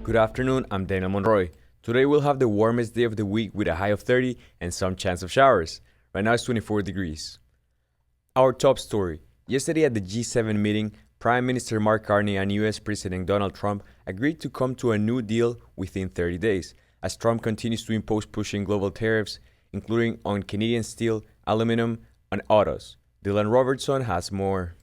Good afternoon, I'm Daniel Monroy. Today we'll have the warmest day of the week with a high of 30 and some chance of showers. Right now it's 24 degrees. Our top story. Yesterday at the G7 meeting, Prime Minister Mark Carney and US President Donald Trump agreed to come to a new deal within 30 days, as Trump continues to impose pushing global tariffs, including on Canadian steel, aluminum, and autos. Dylan Robertson has more.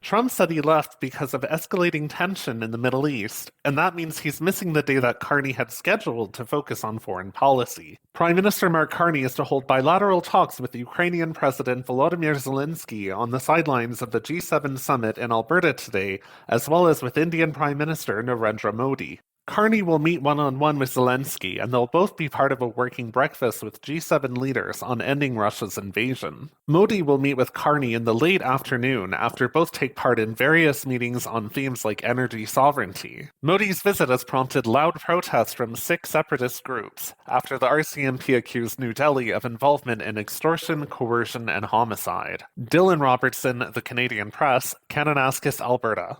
Trump said he left because of escalating tension in the Middle East, and that means he's missing the day that Carney had scheduled to focus on foreign policy. Prime Minister Mark Carney is to hold bilateral talks with Ukrainian President Volodymyr Zelensky on the sidelines of the G7 summit in Alberta today, as well as with Indian Prime Minister Narendra Modi. Carney will meet one-on-one with Zelensky, and they'll both be part of a working breakfast with G7 leaders on ending Russia's invasion. Modi will meet with Carney in the late afternoon after both take part in various meetings on themes like energy sovereignty. Modi's visit has prompted loud protests from 6 separatist groups after the RCMP accused New Delhi of involvement in extortion, coercion, and homicide. Dylan Robertson, The Canadian Press, Kananaskis, Alberta.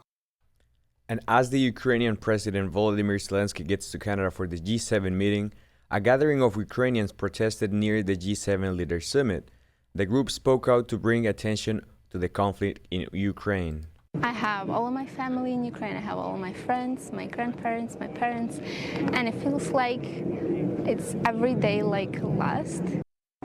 And as the Ukrainian President Volodymyr Zelensky gets to Canada for the G7 meeting, a gathering of Ukrainians protested near the G7 Leaders Summit. The group spoke out to bring attention to the conflict in Ukraine. I have all of my family in Ukraine. I have all of my friends, my grandparents, my parents, and it feels like it's every day like last.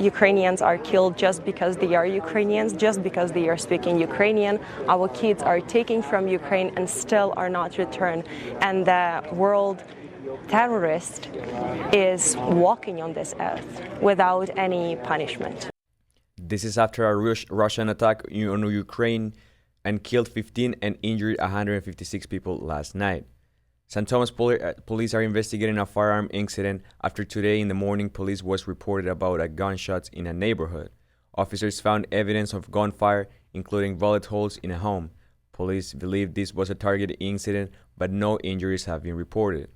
Ukrainians are killed just because they are Ukrainians, just because they are speaking Ukrainian. Our kids are taken from Ukraine and still are not returned. And the world terrorist is walking on this earth without any punishment. This is after a Russian attack on Ukraine and killed 15 and injured 156 people last night. St. Thomas police are investigating a firearm incident after today in the morning police was reported about a gunshots in a neighborhood. Officers found evidence of gunfire, including bullet holes in a home. Police believe this was a targeted incident, but no injuries have been reported.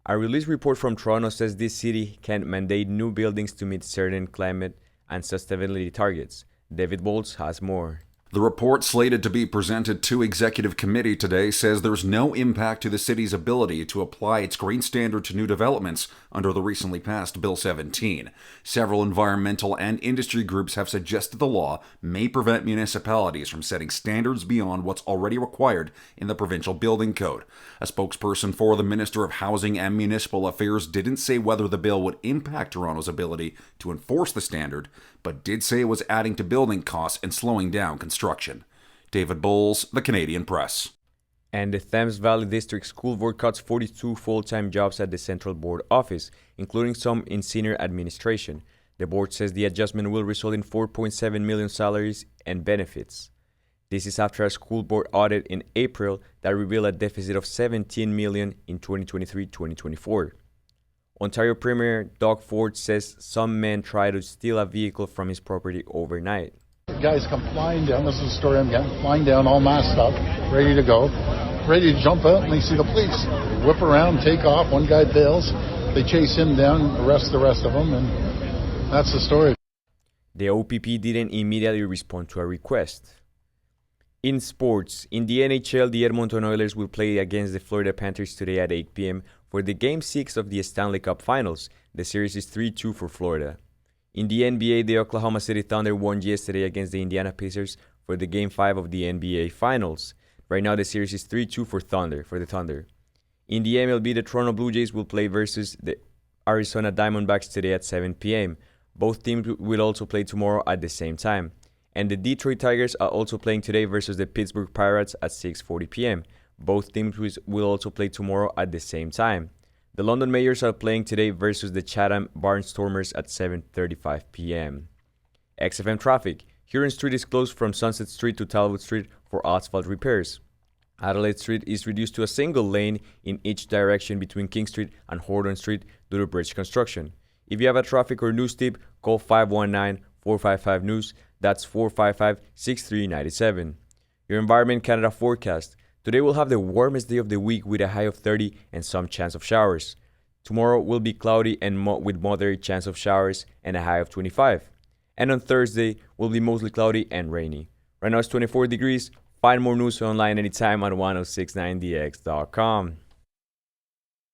A release report from Toronto says this city can mandate new buildings to meet certain climate and sustainability targets. David Bolts has more. The report, slated to be presented to Executive Committee today, says there's no impact to the city's ability to apply its green standard to new developments under the recently passed Bill 17. Several environmental and industry groups have suggested the law may prevent municipalities from setting standards beyond what's already required in the provincial building code. A spokesperson for the Minister of Housing and Municipal Affairs didn't say whether the bill would impact Toronto's ability to enforce the standard, but did say it was adding to building costs and slowing down construction. David Bowles, The Canadian Press. And the Thames Valley District School Board cuts 42 full-time jobs at the Central Board office, including some in senior administration. The board says the adjustment will result in $4.7 million salaries and benefits. This is after a school board audit in April that revealed a deficit of $17 million in 2023-2024. Ontario Premier Doug Ford says some men try to steal a vehicle from his property overnight. Guys come flying down, this is the story I'm getting, flying down all masked up, ready to go, ready to jump out, and they see the police. They whip around, take off, one guy bails, they chase him down, arrest the rest of them, and that's the story. The OPP didn't immediately respond to a request. In sports, in the NHL, the Edmonton Oilers will play against the Florida Panthers today at 8 p.m. for the Game 6 of the Stanley Cup Finals. The series is 3-2 for Florida. In the NBA, the Oklahoma City Thunder won yesterday against the Indiana Pacers for the Game 5 of the NBA Finals. Right now, the series is 3-2 for the Thunder. In the MLB, the Toronto Blue Jays will play versus the Arizona Diamondbacks today at 7 p.m. Both teams will also play tomorrow at the same time. And the Detroit Tigers are also playing today versus the Pittsburgh Pirates at 6:40 p.m. Both teams will also play tomorrow at the same time. The London Mayors are playing today versus the Chatham Barnstormers at 7:35 p.m. XFM traffic. Huron Street is closed from Sunset Street to Talbot Street for asphalt repairs. Adelaide Street is reduced to a single lane in each direction between King Street and Horton Street due to bridge construction. If you have a traffic or news tip, call 519-455-NEWS. That's 455-6397. Your Environment Canada forecast. Today we'll have the warmest day of the week with a high of 30 and some chance of showers. Tomorrow will be cloudy and with moderate chance of showers and a high of 25. And on Thursday will be mostly cloudy and rainy. Right now it's 24 degrees. Find more news online anytime on 1069dx.com.